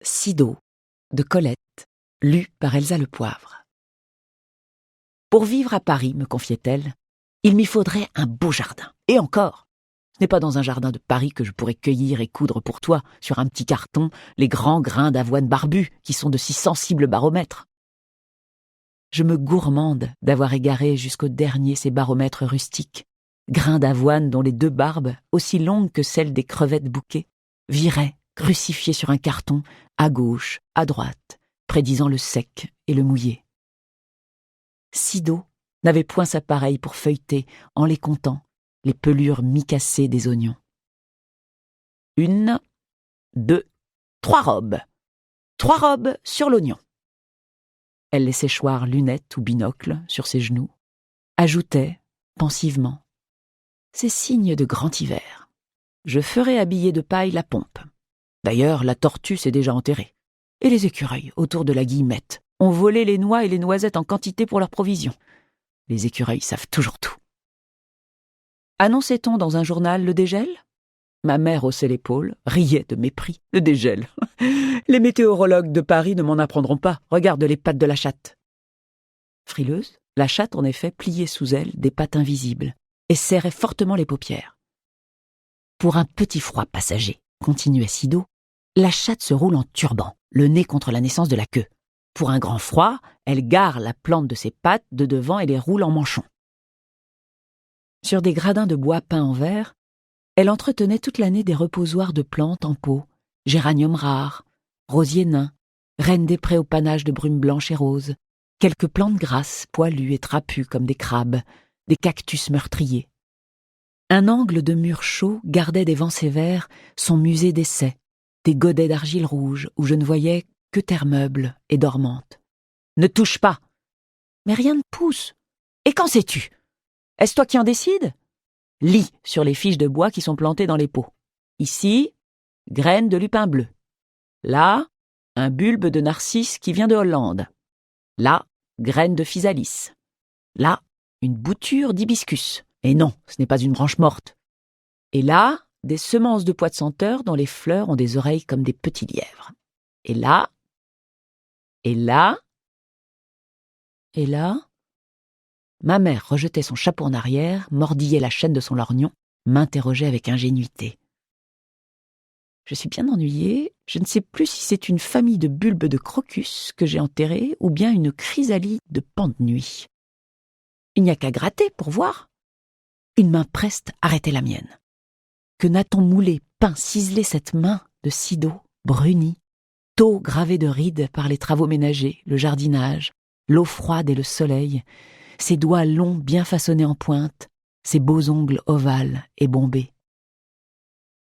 Sido, de Colette, lu par Elsa Le Poivre. Pour vivre à Paris, me confiait-elle, il m'y faudrait un beau jardin. Et encore, ce n'est pas dans un jardin de Paris que je pourrais cueillir et coudre pour toi, sur un petit carton, les grands grains d'avoine barbus qui sont de si sensibles baromètres. Je me gourmande d'avoir égaré jusqu'au dernier ces baromètres rustiques, grains d'avoine dont les deux barbes, aussi longues que celles des crevettes bouquées, viraient, crucifiées sur un carton, à gauche, à droite, prédisant le sec et le mouillé. Sido n'avait point sa pareille pour feuilleter, en les comptant, les pelures mi-cassées des oignons. 1, 2, 3 robes. 3 robes sur l'oignon. Elle laissait choir lunettes ou binocles sur ses genoux, ajoutait, pensivement, ces signes de grand hiver. Je ferai habiller de paille la pompe. D'ailleurs, la tortue s'est déjà enterrée. Et les écureuils, autour de la guillemette, ont volé les noix et les noisettes en quantité pour leurs provisions. Les écureuils savent toujours tout. Annonçait-on dans un journal le dégel ? Ma mère haussait l'épaule, riait de mépris. Le dégel. Les météorologues de Paris ne m'en apprendront pas. Regarde les pattes de la chatte. Frileuse, la chatte en effet pliait sous elle des pattes invisibles et serrait fortement les paupières. Pour un petit froid passager, continuait Sido, la chatte se roule en turban, le nez contre la naissance de la queue. Pour un grand froid, elle gare la plante de ses pattes de devant et les roule en manchon. Sur des gradins de bois peints en vert, elle entretenait toute l'année des reposoirs de plantes en pot, géraniums rares, rosiers nains, reines des prés au panache de brume blanche et rose, quelques plantes grasses, poilues et trapues comme des crabes, des cactus meurtriers. Un angle de mur chaud gardait des vents sévères son musée d'essais, des godets d'argile rouge où je ne voyais que terre meuble et dormante. Ne touche pas. Mais rien ne pousse. Et qu'en sais-tu ? Est-ce toi qui en décides ? Lis sur les fiches de bois qui sont plantées dans les pots. Ici, graines de lupin bleu. Là, un bulbe de narcisse qui vient de Hollande. Là, graines de physalis. Là, une bouture d'hibiscus. Et non, ce n'est pas une branche morte. Et là, des semences de pois de senteur dont les fleurs ont des oreilles comme des petits lièvres. Et là, et là, et là. Ma mère rejetait son chapeau en arrière, mordillait la chaîne de son lorgnon, m'interrogeait avec ingénuité. Je suis bien ennuyée, je ne sais plus si c'est une famille de bulbes de crocus que j'ai enterrée ou bien une chrysalide de pan de nuit. Il n'y a qu'à gratter pour voir. Une main preste arrêtait la mienne. Que n'a-t-on moulé, peint, ciselé cette main de Sido, brunie, tôt gravée de rides par les travaux ménagers, le jardinage, l'eau froide et le soleil, ses doigts longs bien façonnés en pointe, ses beaux ongles ovales et bombés.